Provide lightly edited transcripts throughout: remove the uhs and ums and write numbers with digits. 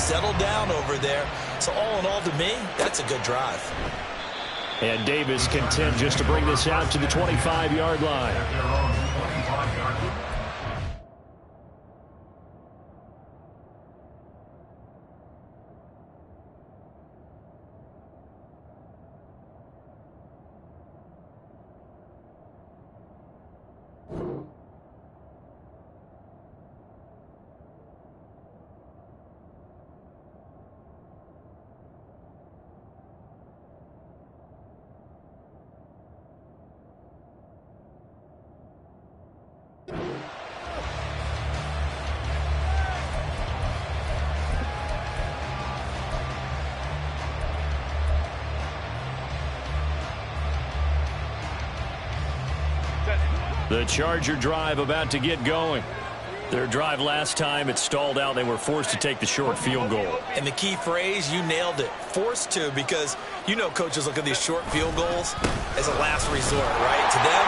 settle down over there. So all in all, to me, that's a good drive. And Davis content just to bring this out to the 25-yard line. The Charger drive about to get going. Their drive last time, it stalled out. They were forced to take the short field goal. And the key phrase, you nailed it, forced to, because you know coaches look at these short field goals as a last resort, right? To them,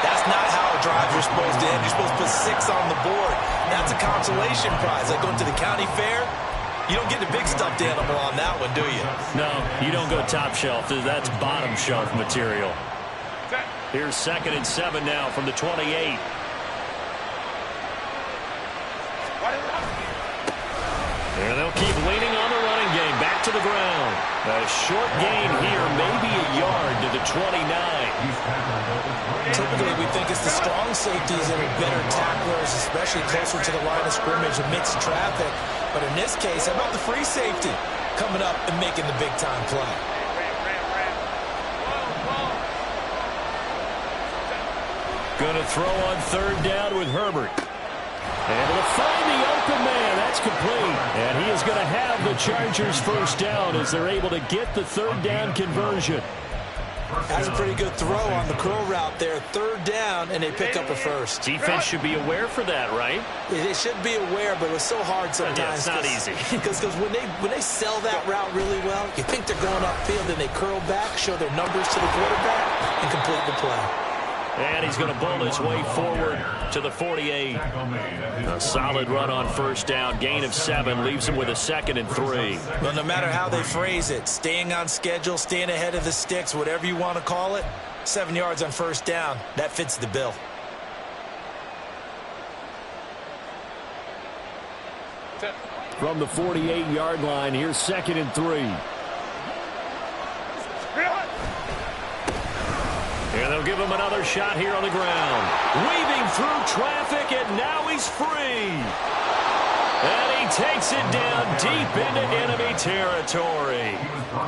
that's not how drives are supposed to end. You're supposed to put 6 on the board. That's a consolation prize. Like going to the county fair, you don't get a big stuffed animal on that one, do you? No, you don't go top shelf. That's bottom shelf material. Here's 2nd and 7 now from the 28. And they'll keep leaning on the running game. Back to the ground. A short gain here, maybe a yard to the 29. Typically, we think it's the strong safeties that are better tacklers, especially closer to the line of scrimmage amidst traffic. But in this case, how about the free safety coming up and making the big-time play? Going to throw on 3rd down with Herbert. Able to find the open man. That's complete. And he is going to have the Chargers 1st down as they're able to get the 3rd down conversion. That's a pretty good throw on the curl route there. 3rd down, and they pick up a 1st. Defense should be aware for that, right? They should be aware, but it's so hard sometimes. Yeah, it's not easy. Because when they sell that route really well, you think they're going upfield, and they curl back, show their numbers to the quarterback, and complete the play. And he's going to bowl his way forward to the 48. A solid run on 1st down. Gain of 7 leaves him with a 2nd and 3. Well, no matter how they phrase it, staying on schedule, staying ahead of the sticks, whatever you want to call it, 7 yards on 1st down, that fits the bill. From the 48-yard line, here's 2nd and 3. And they'll give him another shot here on the ground. Weaving through traffic, and now he's free. And he takes it down deep into enemy territory.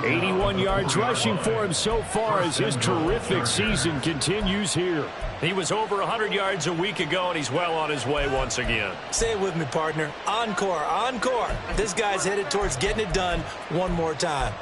81 yards rushing for him so far as his terrific season continues here. He was over 100 yards a week ago, and he's well on his way once again. Say it with me, partner. Encore, encore. This guy's headed towards getting it done one more time.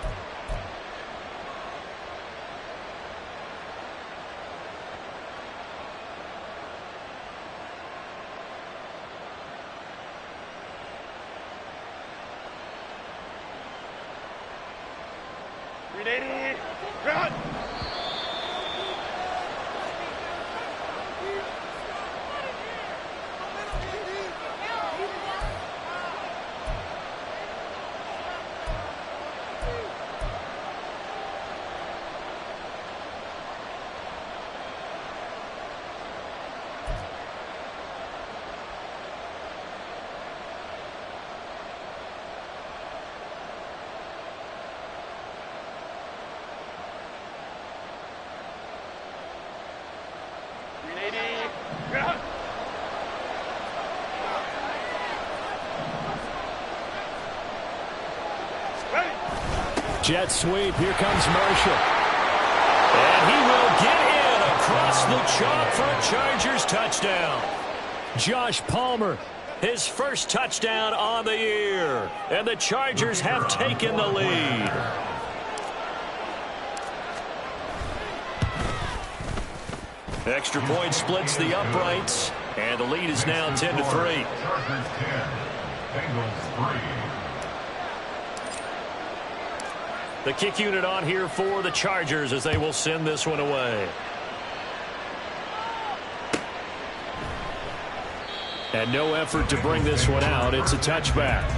Jet sweep. Here comes Marshall. And he will get in across the chalk for a Chargers touchdown. Josh Palmer, his first touchdown on the year. And the Chargers have taken the lead. Extra point splits the uprights. And the lead is now 10-3. The kick unit on here for the Chargers as they will send this one away. And no effort to bring this one out. It's a touchback.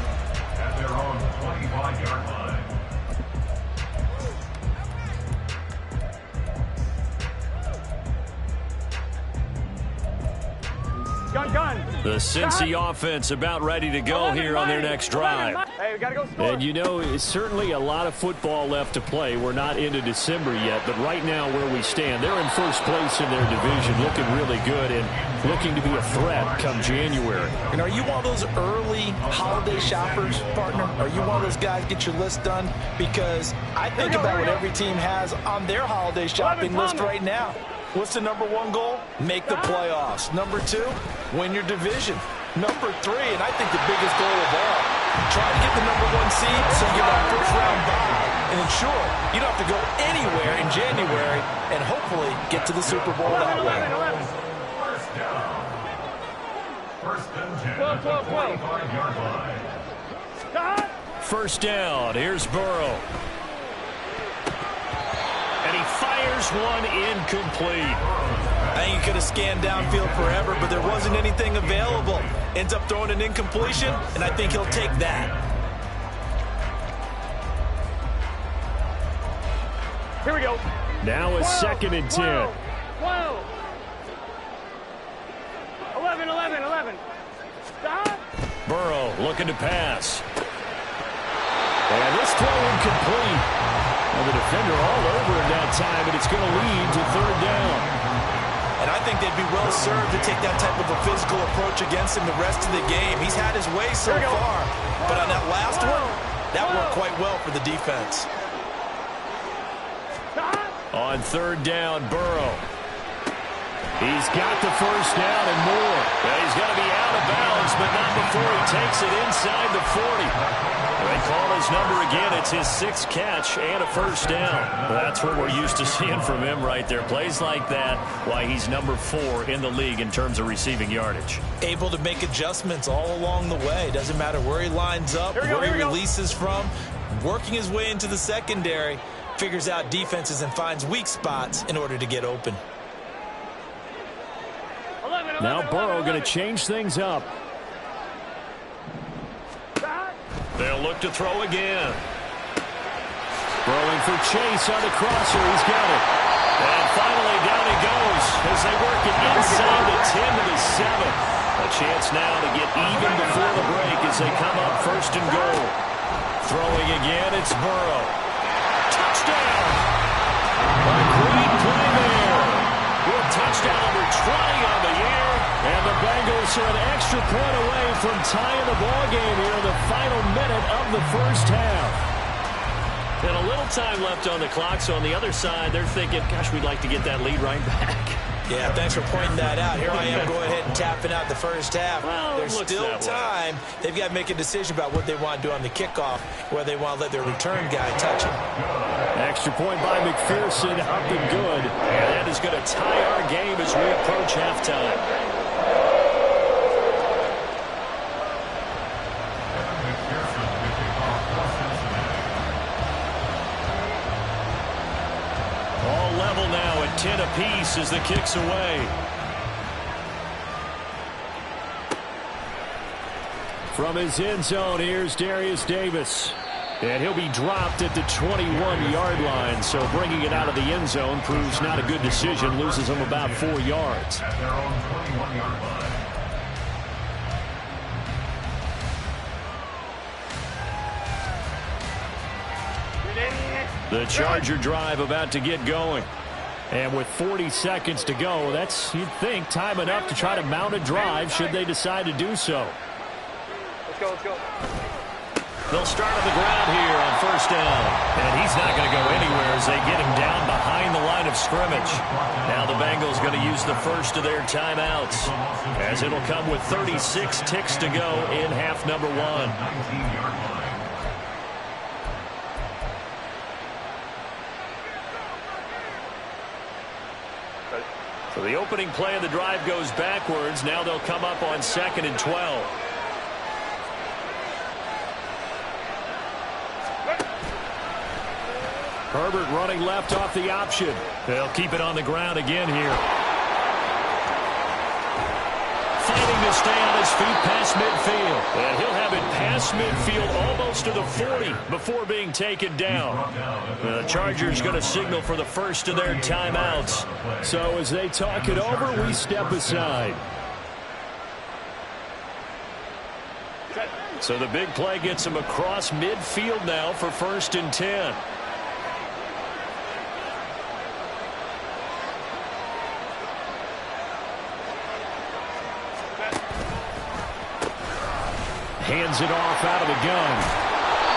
The Cincy offense about ready to go here on their next drive. Hey, we gotta go score. And you know, it's certainly a lot of football left to play. We're not into December yet, but right now where we stand, they're in first place in their division, looking really good and looking to be a threat come January. And are you one of those early holiday shoppers, partner? Are you one of those guys get your list done? Because I think about what every team has on their holiday shopping list right now. What's the number one goal? Make the playoffs. Number two, win your division. Number three, and I think the biggest goal of all, try to get the number one seed so you get that first round bye and ensure you don't have to go anywhere in January and hopefully get to the Super Bowl that way. First down. First and 10. 25-yard line. First down. Here's Burrow. And he fires one incomplete. I think he could have scanned downfield forever, but there wasn't anything available. Ends up throwing an incompletion, and I think he'll take that. Here we go. Now a 2nd and 10. 12. 11. Stop. Burrow looking to pass. And this throw incomplete. Well, the defender all over him that time, and it's going to lead to 3rd down. And I think they'd be well served to take that type of a physical approach against him the rest of the game. He's had his way so far, but on that last one, that worked quite well for the defense. On 3rd down, Burrow. He's got the first down and more. Well, he's going to be out of bounds, but not before he takes it inside the 40. They call his number again. It's his 6th catch and a first down. Well, that's what we're used to seeing from him right there. Plays like that, why he's number 4 in the league in terms of receiving yardage. Able to make adjustments all along the way. Doesn't matter where he lines up, where he releases from. Working his way into the secondary, figures out defenses and finds weak spots in order to get open. Now Burrow going to change things up. They'll look to throw again. Throwing for Chase on the crosser. He's got it. And finally down he goes as they work it inside the 10 to the 7. A chance now to get even before the break as they come up 1st and goal. Throwing again, it's Burrow. Touchdown! A great play there. With touchdown number 20 on the year. And the Bengals are an extra point away from tying the ball game here in the final minute of the first half. And a little time left on the clock, so on the other side, they're thinking, gosh, we'd like to get that lead right back. Yeah, thanks for pointing that out. Here I am going ahead and tapping out the first half. Well, there's still time. They've got to make a decision about what they want to do on the kickoff, whether they want to let their return guy touch it. Extra point by McPherson, up and good. And that is going to tie our game as we approach halftime. All level now at 10 apiece as the kick's away. From his end zone, here's Darius Davis. And he'll be dropped at the 21-yard line, so bringing it out of the end zone proves not a good decision, loses him about 4 yards. At their own 21-yard line. The Charger drive about to get going. And with 40 seconds to go, that's, you'd think, time enough to try to mount a drive should they decide to do so. Let's go. They'll start on the ground here on first down. And he's not going to go anywhere as they get him down behind the line of scrimmage. Now the Bengals going to use the first of their timeouts, as it'll come with 36 ticks to go in half number 1. 19-yard line. So the opening play of the drive goes backwards. Now they'll come up on 2nd and 12. Herbert running left off the option. They'll keep it on the ground again here. Fighting to stay on his feet past midfield. And he'll have it past midfield almost to the 40 before being taken down. The Chargers going to signal for the first of their timeouts. So as they talk it over, we step aside. So the big play gets him across midfield now for 1st and 10. Hands it off out of the gun.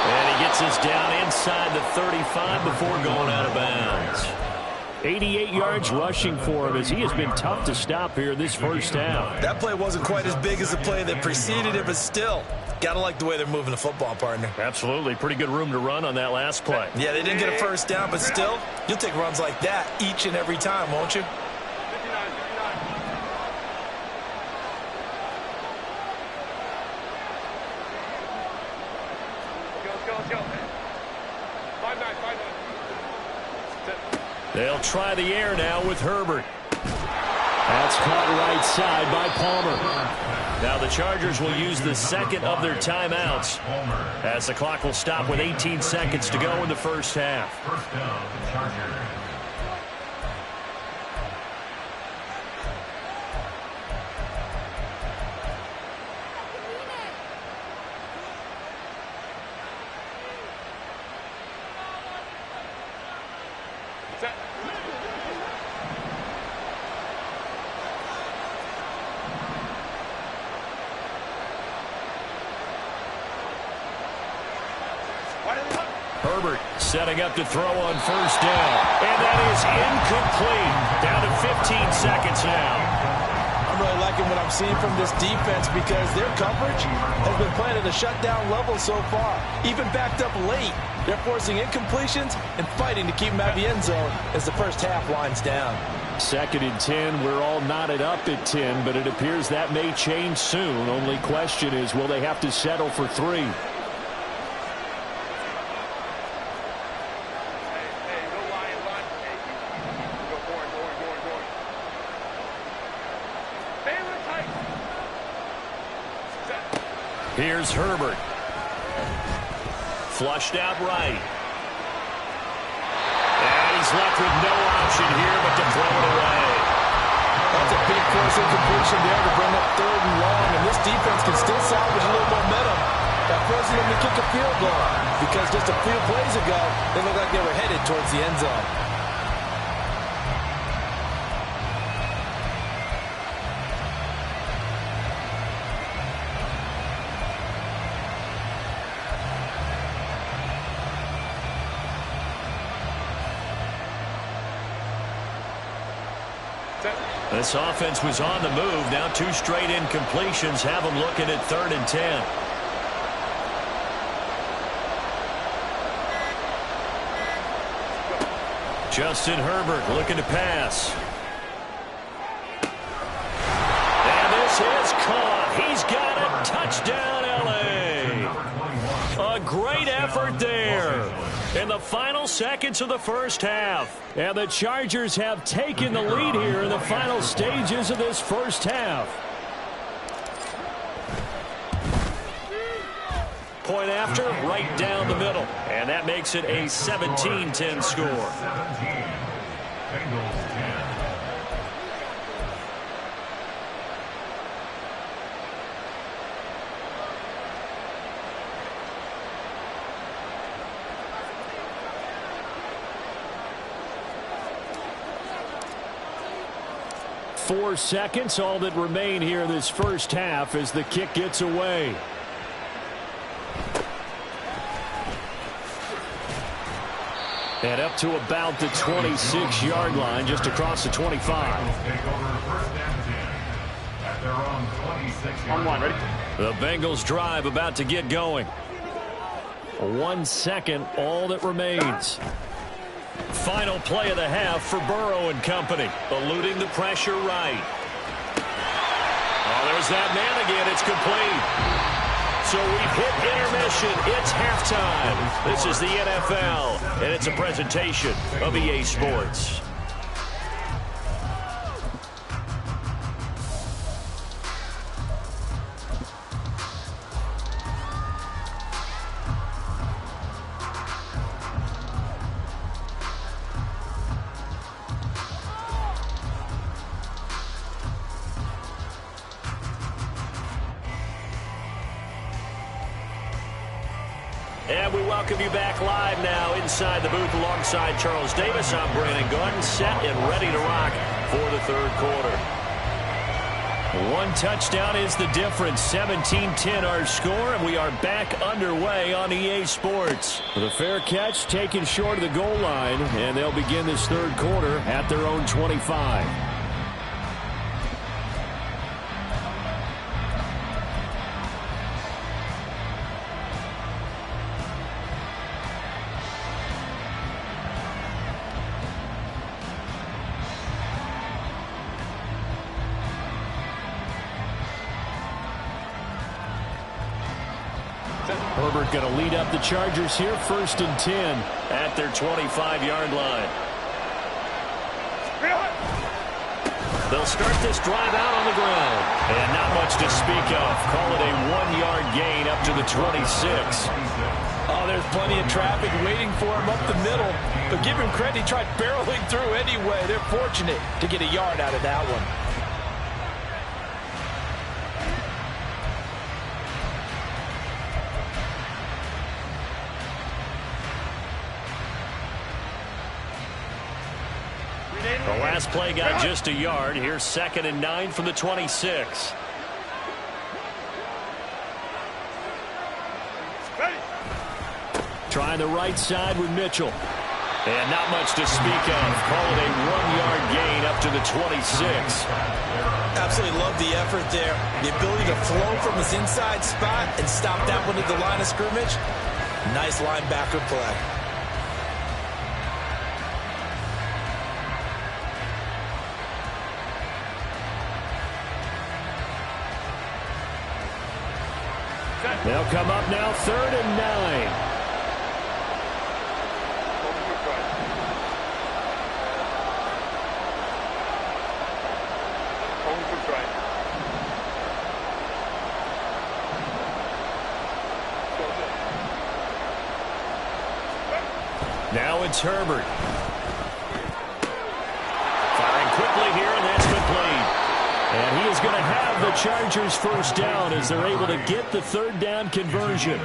And he gets us down inside the 35 before going out of bounds. 88 yards rushing for him as he has been tough to stop here this first half. That play wasn't quite as big as the play that preceded it, but still, got to like the way they're moving the football, partner. Absolutely. Pretty good room to run on that last play. Yeah, they didn't get a first down, but still, you'll take runs like that each and every time, won't you? 59, 59. Let's go. 5-9, 5-9. They'll try the air now with Herbert. That's caught right side by Palmer. Now the Chargers will use the second of their timeouts as the clock will stop with 18 seconds to go in the first half. First down, Chargers. Herbert setting up to throw on first down. And that is incomplete. Down to 15 seconds now. I'm really liking what I'm seeing from this defense because their coverage has been playing at a shutdown level so far. Even backed up late, they're forcing incompletions and fighting to keep them out of the end zone as the first half winds down. 2nd and 10. We're all knotted up at 10, but it appears that may change soon. Only question is, will they have to settle for 3? Here's Herbert. Flushed out right. And he's left with no option here but to throw it away. That's a big force incompletion there to bring up 3rd and long, and this defense can still salvage a little momentum by forcing them to kick a field goal because just a few plays ago, they looked like they were headed towards the end zone. This offense was on the move. Now 2 straight incompletions have them looking at 3rd and 10. Justin Herbert looking to pass. And this is caught. He's got it. Touchdown, L.A. A great effort there in the final seconds of the first half. And the Chargers have taken the lead here in the final stages of this first half. Point after, right down the middle. And that makes it a 17-10 score. 17. Bengals 10. Four seconds, all that remain here in this first half as the kick gets away. And up to about the 26-yard line, just across the 25. Take over first and 10 at their own 26-yard On one, ready? The Bengals drive about to get going. 1 second, all that remains. Final play of the half for Burrow and company. Eluding the pressure right. Oh, there's that man again. It's complete. So we've hit intermission. It's halftime. This is the NFL, and it's a presentation of EA Sports. And we welcome you back live now inside the booth alongside Charles Davis. I'm Brandon Gunn, set and ready to rock for the third quarter. One touchdown is the difference. 17-10 our score, and we are back underway on EA Sports. The fair catch taken short of the goal line, and they'll begin this third quarter at their own 25. Herbert going to lead up the Chargers here, 1st and 10 at their 25-yard line. They'll start this drive out on the ground. And not much to speak of. Call it a 1-yard gain up to the 26. Oh, there's plenty of traffic waiting for him up the middle. But give him credit, he tried barreling through anyway. They're fortunate to get a yard out of that one. The last play got just a yard. Here's 2nd and 9 from the 26. Trying the right side with Mitchell. And not much to speak of. Call it a 1-yard gain up to the 26. Absolutely love the effort there. The ability to flow from his inside spot and stop that one at the line of scrimmage. Nice linebacker play. They'll come up now, 3rd and 9. Now it's Herbert. Firing quickly here, and that's complete. And he is going to have the Chargers first down as they're able to get the 3rd down conversion.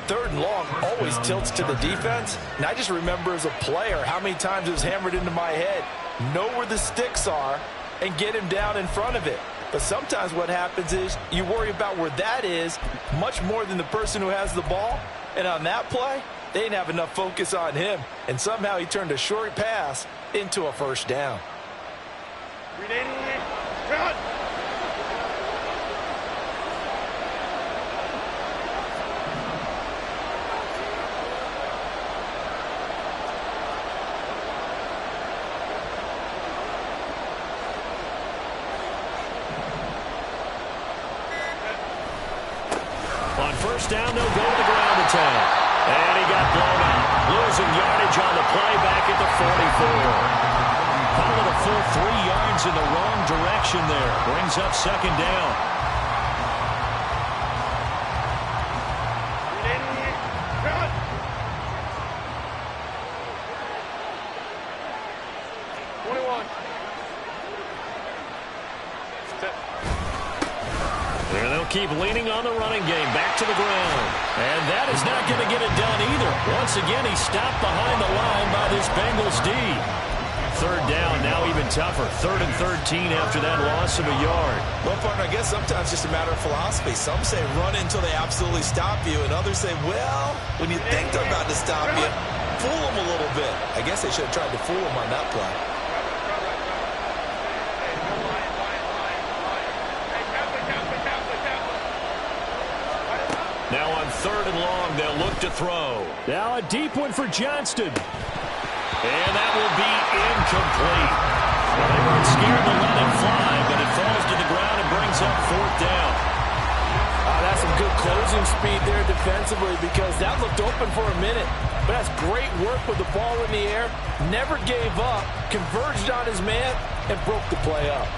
3rd and long always tilts to the defense. And I just remember as a player how many times it was hammered into my head. Know where the sticks are and get him down in front of it. But sometimes what happens is you worry about where that is much more than the person who has the ball. And on that play, they didn't have enough focus on him. And somehow he turned a short pass into a first down. On first down, they'll go to the ground attack. And he got blown out. Losing yardage on the play back at the 44. Call it a full 3 yards in the wrong direction there. Brings up 2nd down. And they'll keep leaning on the running game. Back to the ground. And that is not going to get it done either. Once again, he stopped behind the line by this Bengals D. 3rd down, now even tougher. 3rd and 13 after that loss of a yard. Well, partner, I guess sometimes it's just a matter of philosophy. Some say run until they absolutely stop you, and others say, well, when you think they're about to stop you, fool them a little bit. I guess they should have tried to fool them on that play. Now on 3rd and long, they'll look to throw. Now a deep one for Johnston. And that will be incomplete. Well, they weren't scared to let it fly, but it falls to the ground and brings up 4th down. That's some good closing speed there defensively because that looked open for a minute. But that's great work with the ball in the air. Never gave up, converged on his man, and broke the play up.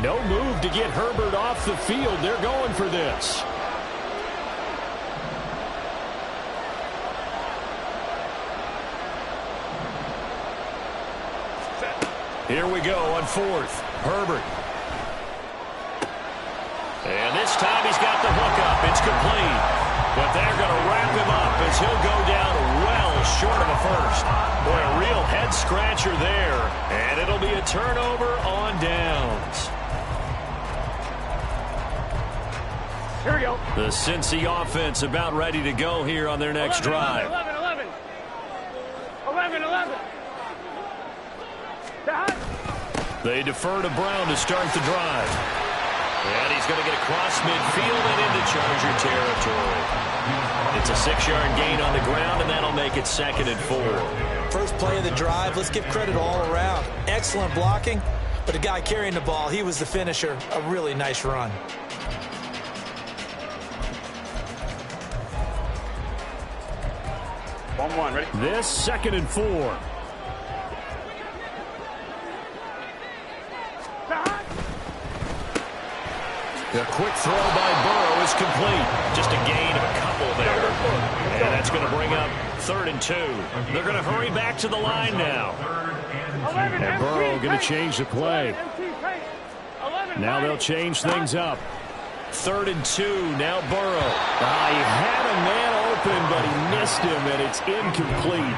No move to get Herbert off the field. They're going for this. Here we go on fourth. Herbert. And this time he's got the hook up. It's complete. But they're going to wrap him up as he'll go down well short of a first. Boy, a real head-scratcher there. And it'll be a turnover on downs. Here we go. The Cincy offense about ready to go here on their next 11, drive. 11, 11. 11, 11. They defer to Brown to start the drive. And he's going to get across midfield and into Charger territory. It's a 6-yard gain on the ground, and that'll make it 2nd and 4. First play of the drive, let's give credit all around. Excellent blocking, but the guy carrying the ball, he was the finisher. A really nice run. One, ready? This 2nd and 4. The quick throw by Burrow is complete. Just a gain of a couple there. And that's going to bring up 3rd and 2. They're going to hurry back to the line now. And Burrow going to change the play. Now they'll change things up. 3rd and 2. Now Burrow. He had a man open, but he missed him, and it's incomplete.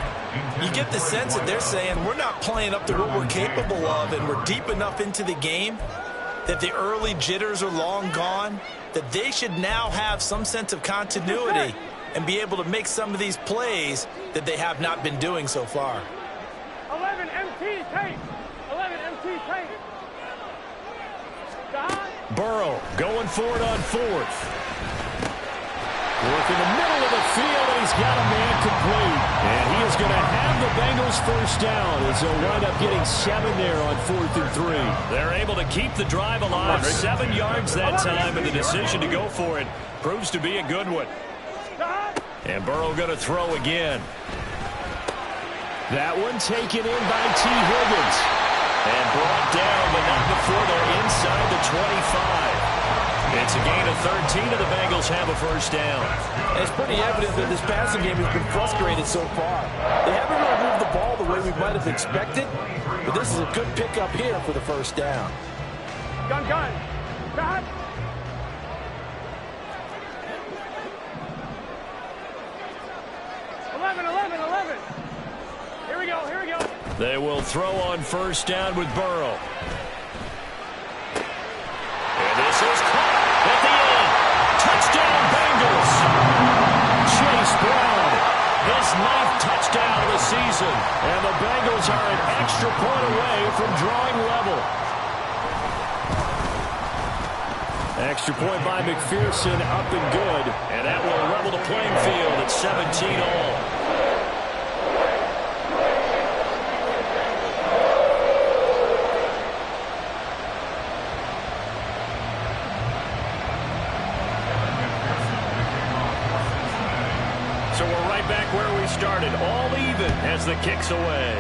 You get the sense that they're saying we're not playing up to what we're capable of, and we're deep enough into the game that the early jitters are long gone, that they should now have some sense of continuity and be able to make some of these plays that they have not been doing so far. 11 MT tape. 11 MT tape. Burrow going for it on 4th. Work in the middle of the field, and he's got a man complete. And he is going to have the Bengals first down as they'll wind up getting 7 there on 4th and 3. They're able to keep the drive alive. 7 yards that time, and the decision to go for it proves to be a good one. And Burrow going to throw again. That one taken in by T. Higgins. And brought down, but not before they're inside the 25. It's a gain of 13, and the Bengals have a first down. And it's pretty evident that this passing game has been frustrated so far. They haven't really moved the ball the way we might have expected, but this is a good pickup here for the first down. Gun. 11. Here we go. They will throw on first down with Burrow. And this is caught at the end. Touchdown, Bengals. Chase Brown, his 9th touchdown of the season. And the Bengals are an extra point away from drawing level. Extra point by McPherson, up and good. And that will level the playing field at 17 all. So we're right back where we started, all even as the kick's away.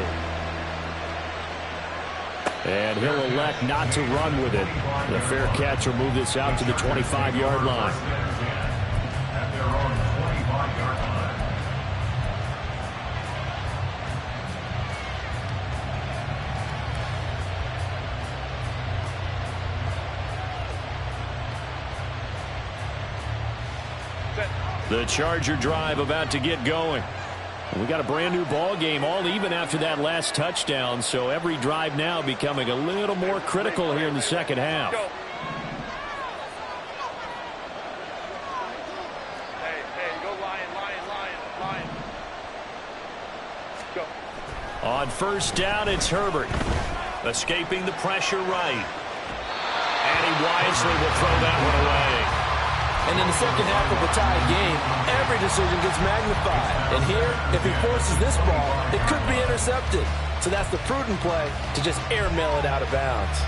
And he'll elect not to run with it. The fair catch will move this out to the 25-yard line. At their own 25-yard line. The Charger drive about to get going. We got a brand new ball game, all even after that last touchdown, so every drive now becoming a little more critical here in the second half. Hey, go Lion. Go. On first down, it's Herbert. Escaping the pressure right. And he wisely will throw that one away. And in the second half of a tied game, every decision gets magnified. And here, if he forces this ball, it could be intercepted. So that's the prudent play to just airmail it out of bounds.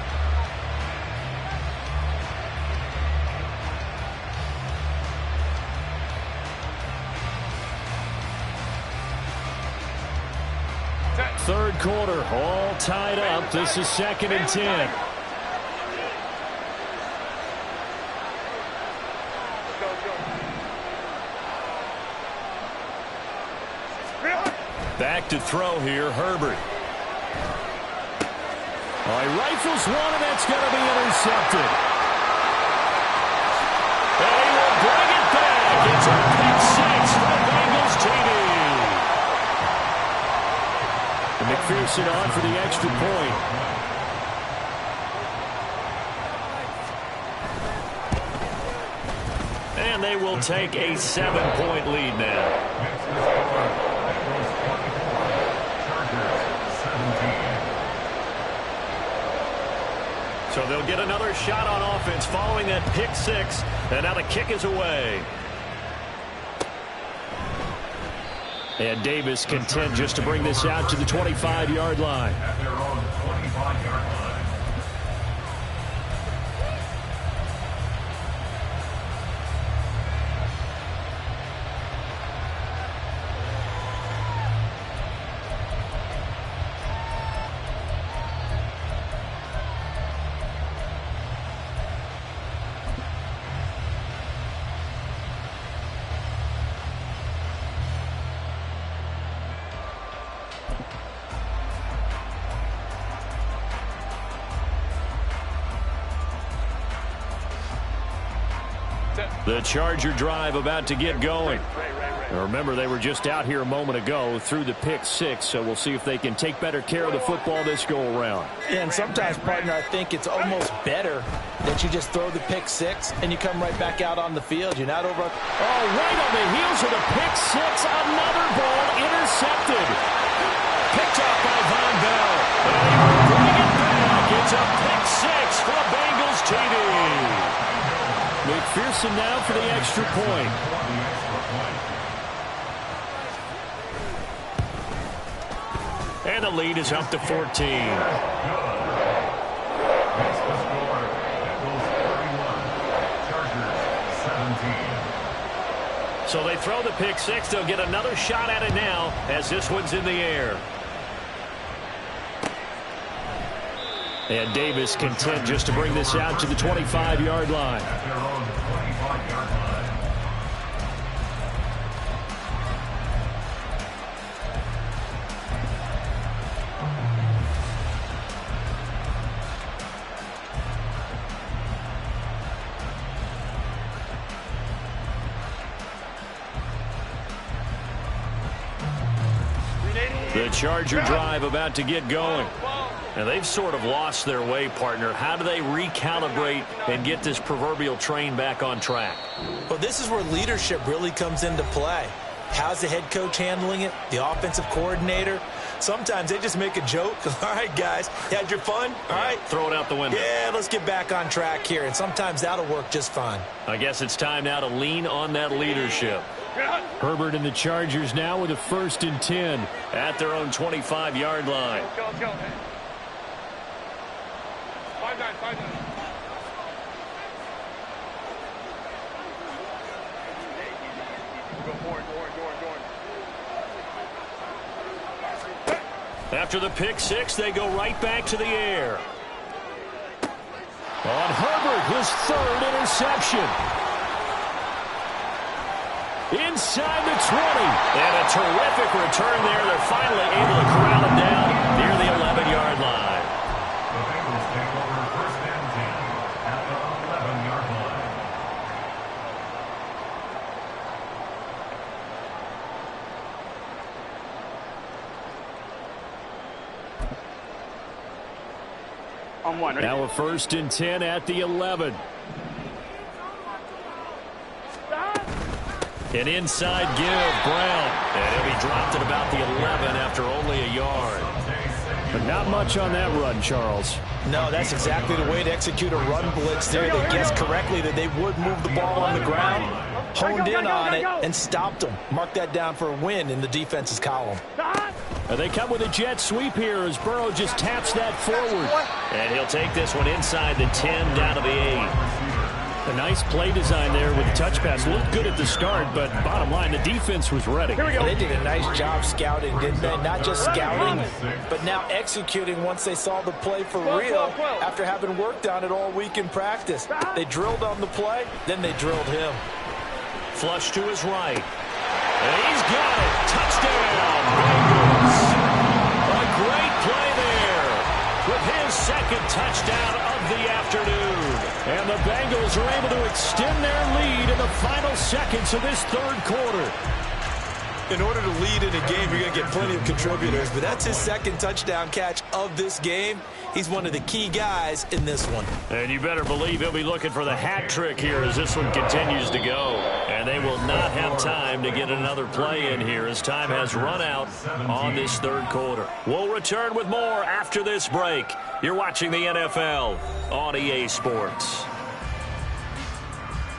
Third quarter, all tied up. This is 2nd and 10. Back to throw here, Herbert. All right, rifles one, and that's going to be intercepted. And he will bring it back. It's a pick six for Bengals TD. And McPherson on for the extra point. And they will take a 7-point lead now. So they'll get another shot on offense following that pick six. And now the kick is away. And Davis content just to bring this out to the 25-yard line. At their own 25-yard line. The Charger drive about to get going. Now remember, they were just out here a moment ago through the pick six, so we'll see if they can take better care of the football this go-around. Yeah, and sometimes, partner, I think it's almost better that you just throw the pick six and you come right back out on the field. You're not over. Oh, right on the heels of the pick six. Another ball intercepted. Picked up by Von Bell. And he will bring it back. It's a pick six for the Bengals TD. McPherson now for the extra point. And the lead is up to 14. So they throw the pick six. They'll get another shot at it now as this one's in the air. And Davis content just to bring this out to the 25-yard line. At their own 25-yard line. The Charger drive about to get going. And they've sort of lost their way, partner. How do they recalibrate and get this proverbial train back on track? Well, this is where leadership really comes into play. How's the head coach handling it? The offensive coordinator? Sometimes they just make a joke. All right, guys, you had your fun? All right. Throw it out the window. Yeah, let's get back on track here. And sometimes that'll work just fine. I guess it's time now to lean on that leadership. Herbert and the Chargers now with a 1st and 10 at their own 25-yard line. Let's go, let's go. 5-9, 5-9. Go forward. After the pick six, they go right back to the air. On Herbert, his 3rd interception. Inside the 20. And a terrific return there. They're finally able to corral him down near the 11-yard line. The Bengals take over 1st and 10 at the 11-yard line. On one, ready? Now a 1st and 10 at the 11. An inside give, Brown. And he'll be dropped at about the 11 after only a yard. But not much on that run, Charles. No, that's exactly the way to execute a run blitz there. They guessed correctly that they would move the ball on the ground, honed in on it, and stopped them. Mark that down for a win in the defense's column. They come with a jet sweep here as Burrow just taps that forward. And he'll take this one inside the 10 down to the 8. A nice play design there with the touch pass. Looked good at the start, but bottom line, the defense was ready. Here we go. They did a nice job scouting, didn't they? Not just scouting, but now executing once they saw the play for real after having worked on it all week in practice. They drilled on the play, then they drilled him. Flush to his right. And he's got it. Touchdown, Bengals. second touchdown of the afternoon. And the Bengals are able to extend their lead in the final seconds of this third quarter. In order to lead in a game, you're going to get plenty of contributors, but that's his second touchdown catch of this game. He's one of the key guys in this one. And you better believe he'll be looking for the hat trick here as this one continues to go. And they will not have time to get another play in here as time has run out on this third quarter. We'll return with more after this break. You're watching the NFL on EA Sports.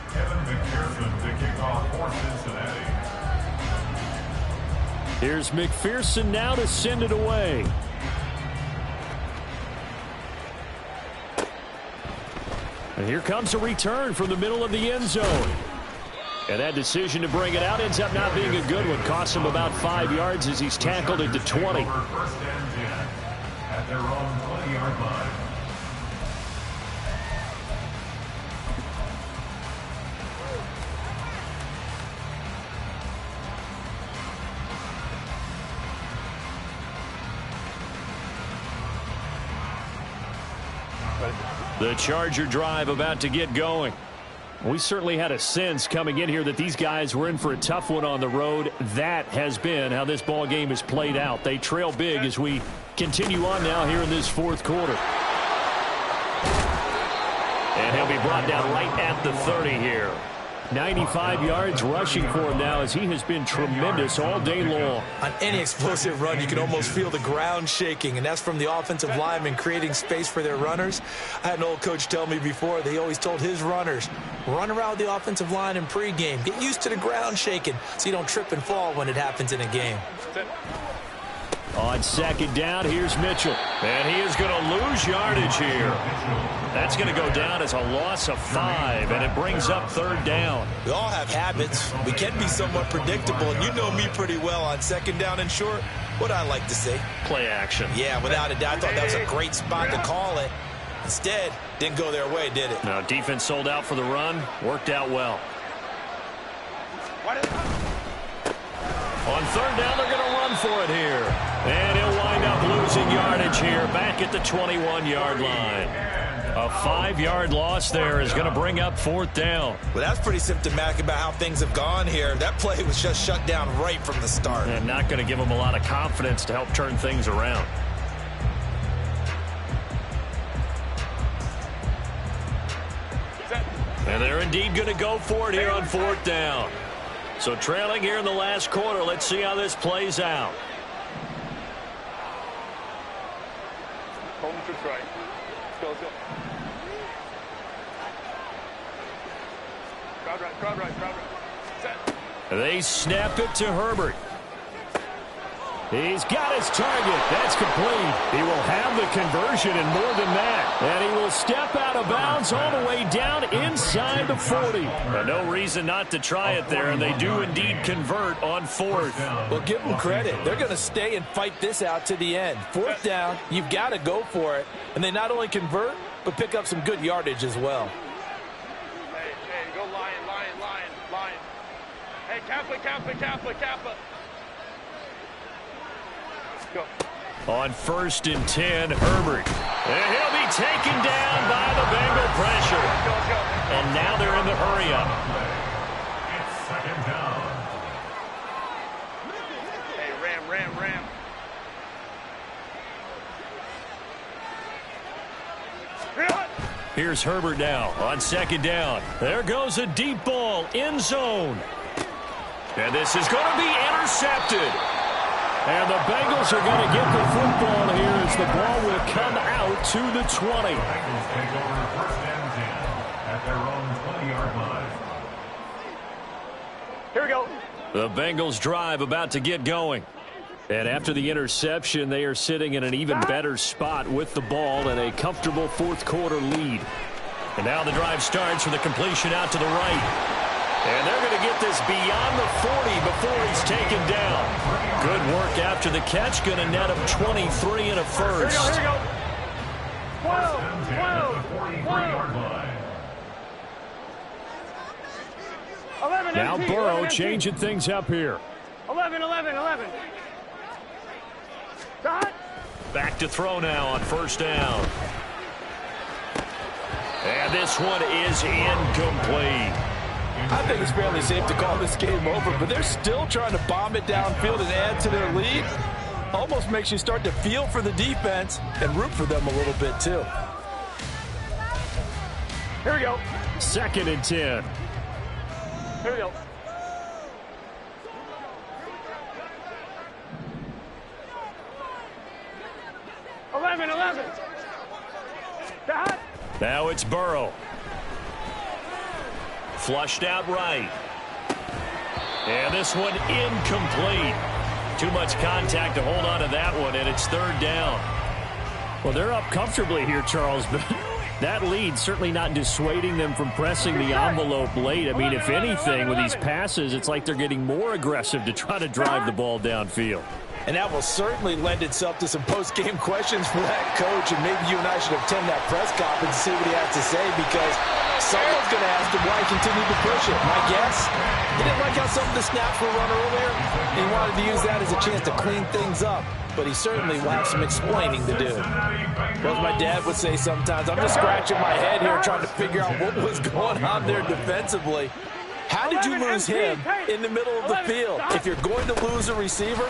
Kevin McPherson to kick off for Cincinnati. Here's McPherson now to send it away. And here comes a return from the middle of the end zone. And that decision to bring it out ends up not being a good one. Costs him about 5 yards as he's tackled at the 20. First and 10 at their own 20-yard line. The Charger drive about to get going. We certainly had a sense coming in here that these guys were in for a tough one on the road. That has been how this ball game is played out. They trail big as we continue on now here in this fourth quarter. And he'll be brought down right at the 30 here. 95 yards rushing for him now as he has been tremendous all day long. On any explosive run, you can almost feel the ground shaking, and that's from the offensive linemen creating space for their runners. I had an old coach tell me before, they always told his runners, run around the offensive line in pregame. Get used to the ground shaking so you don't trip and fall when it happens in a game. On second down, here's Mitchell. And he is going to lose yardage here. That's going to go down as a loss of 5, and it brings up third down. We all have habits. We can be somewhat predictable, and you know me pretty well on second down and short. What I like to say? Play action. Yeah, without a doubt. I thought that was a great spot to call it. Instead, didn't go their way, did it? Now, defense sold out for the run. Worked out well. On third down, they're going to run for it here. And he'll wind up losing yardage here back at the 21-yard line. A 5-yard loss there is going to bring up fourth down. Well, that's pretty symptomatic about how things have gone here. That play was just shut down right from the start. And not going to give them a lot of confidence to help turn things around. And they're indeed going to go for it here on fourth down. So trailing here in the last quarter. Let's see how this plays out. Home to try. Let's go. Crowd right. Set. They snap it to Herbert. He's got his target. That's complete. He will have the conversion and more than that. And he will step out of bounds all the way down inside the 40. No reason not to try it there, and they do indeed convert on fourth. Well, give them credit. They're going to stay and fight this out to the end. Fourth down, you've got to go for it. And they not only convert, but pick up some good yardage as well. Hey, go Lion. Hey, Kappa. Go. On first and 10, Herbert. And he'll be taken down by the Bengal pressure. Go. And now they're in the hurry-up. It's second down. Hey, Ram. Here's Herbert now on second down. There goes a deep ball, end zone. And this is going to be intercepted. And the Bengals are going to get the football here as the ball will come out to the 20. Bengals take over first and 10 at their own 20-yard line. Here we go. The Bengals drive about to get going. And after the interception, they are sitting in an even better spot with the ball and a comfortable fourth quarter lead. And now the drive starts with a completion out to the right. And they're going to get this beyond the 40 before he's taken down. Good work after the catch. Going to net him 23 and a first. Here we go. 12. 43-yard line. 11, Now empty, Burrow 11, changing things up here. 11. Dot. Back to throw now on first down. this one is incomplete. I think it's fairly safe to call this game over, but they're still trying to bomb it downfield and add to their lead. Almost makes you start to feel for the defense and root for them a little bit, too. Here we go. 2nd and 10. Here we go. Eleven. Dad. Now it's Burrow. Flushed out right. And this one incomplete. Too much contact to hold on to that one, and it's 3rd down. Well, they're up comfortably here, Charles, but that lead certainly not dissuading them from pressing the envelope late. I mean, if anything, with these passes, it's like they're getting more aggressive to try to drive the ball downfield. And that will certainly lend itself to some post-game questions for that coach, and maybe you and I should attend that press conference and see what he has to say, because someone's going to ask him why he continued to push it. My guess, he didn't like how some of the snaps were run earlier. He wanted to use that as a chance to clean things up, but he certainly will have some explaining to do. Well, as my dad would say sometimes, I'm just scratching my head here trying to figure out what was going on there defensively. How did you lose him in the middle of the field? If you're going to lose a receiver,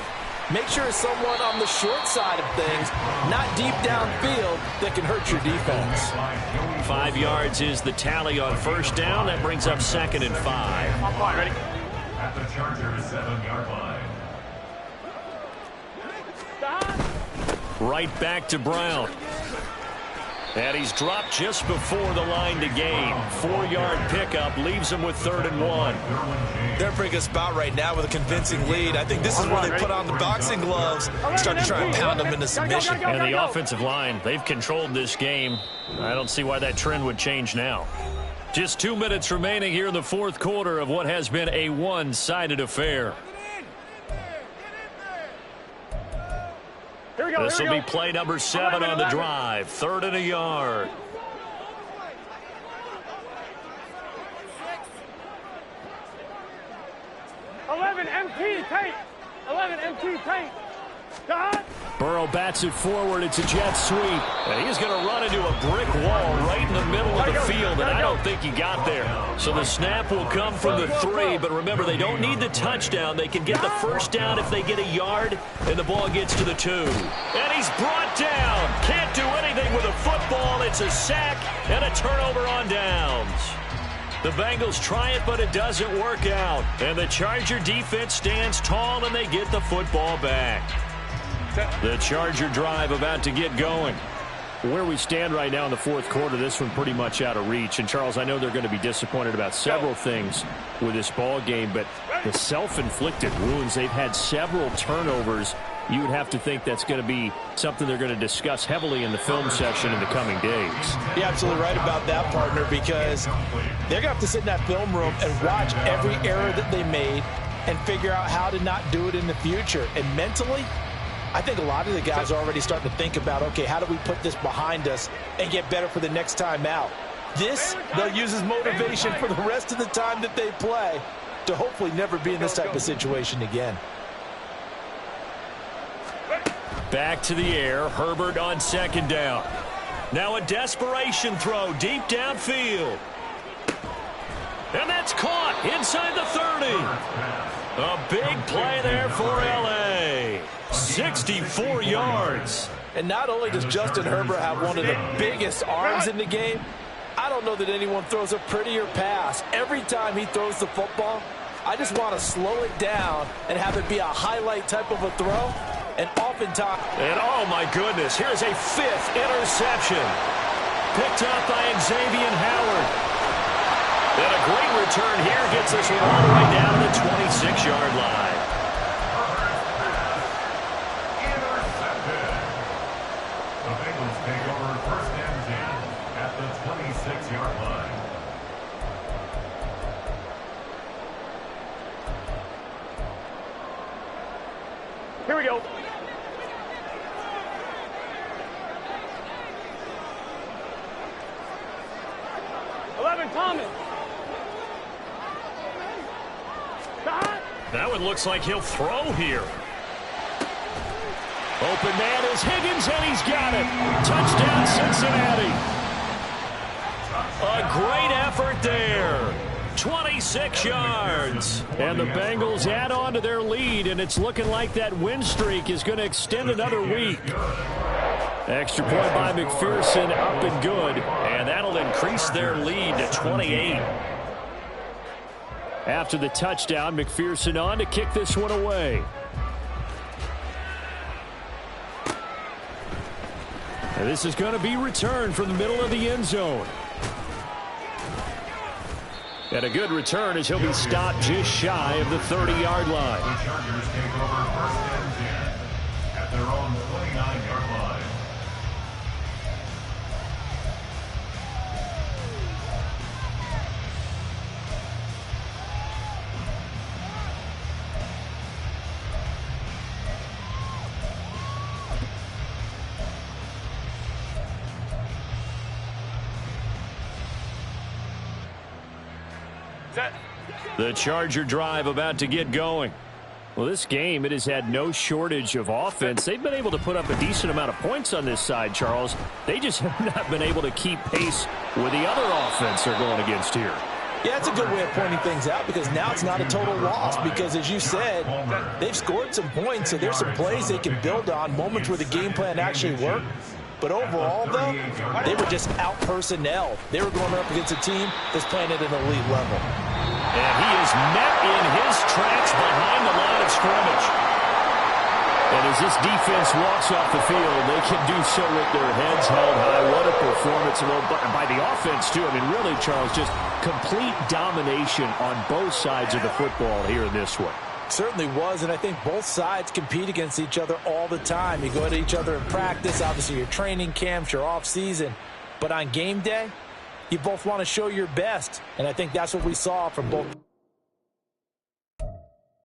make sure it's someone on the short side of things, not deep downfield, that can hurt your defense. 5 yards is the tally on 1st down. That brings up 2nd and 5. I'm fine, ready? At the Chargers' 7-yard line. Right back to Brown. And he's dropped just before the line to gain. 4-yard pickup leaves him with 3rd and 1. They're in a pretty good spot right now with a convincing lead. I think this is where they put on the boxing gloves and start to try and pound them into submission. And the offensive line, they've controlled this game. I don't see why that trend would change now. Just 2 minutes remaining here in the 4th quarter of what has been a one-sided affair. This will be play number 7 on the drive. 3rd and a yard. MT tape. 11 MT tape. Burrow bats it forward. It's a jet sweep. And he's going to run into a brick wall right in the middle of the field, and I don't think he got there. So the snap will come from the 3, but remember, they don't need the touchdown. They can get the 1st down if they get a yard, and the ball gets to the 2. And he's brought down. Can't do anything with a football. It's a sack and a turnover on downs. The Bengals try it, but it doesn't work out. And the Charger defense stands tall, and they get the football back. The Charger drive about to get going. Where we stand right now in the 4th quarter, this one pretty much out of reach. And, Charles, I know they're going to be disappointed about several things with this ball game, but the self-inflicted wounds, they've had several turnovers. You would have to think that's going to be something they're going to discuss heavily in the film section in the coming days. You're absolutely right about that, partner, because they're going to have to sit in that film room and watch every error that they made and figure out how to not do it in the future. And mentally, I think a lot of the guys are already starting to think about, okay, how do we put this behind us and get better for the next time out? This, they'll use as motivation for the rest of the time that they play to hopefully never be in this type of situation again. Back to the air. Herbert on 2nd down. Now a desperation throw deep downfield. And that's caught inside the 30. A big play there for L.A. 64 yards. And not only does Justin Herbert have one of the biggest arms in the game, I don't know that anyone throws a prettier pass. Every time he throws the football, I just want to slow it down and have it be a highlight type of a throw. And oftentimes... And oh my goodness, here's a 5th interception. Picked up by Xavier Howard. And a great return here gets us all the way down to the 26-yard line. Intercepted. The Bengals take over 1st and 10 at the 26-yard line. Here we go. Thomas. That one looks like he'll throw here. Open man is Higgins, and he's got it. Touchdown, Cincinnati. A great effort there. 26 yards. And the Bengals add on to their lead, and it's looking like that win streak is going to extend another week. Extra point by McPherson, up and good. And that'll increase their lead to 28. After the touchdown, McPherson on to kick this one away. And this is going to be returned from the middle of the end zone. And a good return as he'll be stopped just shy of the 30-yard line. The Chargers take over first and 10 at their own 29-yard line. Set. The Charger drive about to get going. Well, this game, it has had no shortage of offense. They've been able to put up a decent amount of points on this side, Charles. They just have not been able to keep pace with the other offense they're going against here. Yeah, it's a good way of pointing things out because now it's not a total loss because, as you said, they've scored some points, so there's some plays they can build on, moments where the game plan actually worked. But overall, though, they were just out-personnel. They were going up against a team that's playing at an elite level. And he is met in his tracks behind the line of scrimmage. And as this defense walks off the field, they can do so with their heads held high. What a performance by the offense, too. I mean, really, Charles, just complete domination on both sides of the football here in this one. Certainly was, and I think both sides compete against each other all the time. You go at each other in practice, obviously your training camps, your off-season. But on game day, you both want to show your best, and I think that's what we saw from both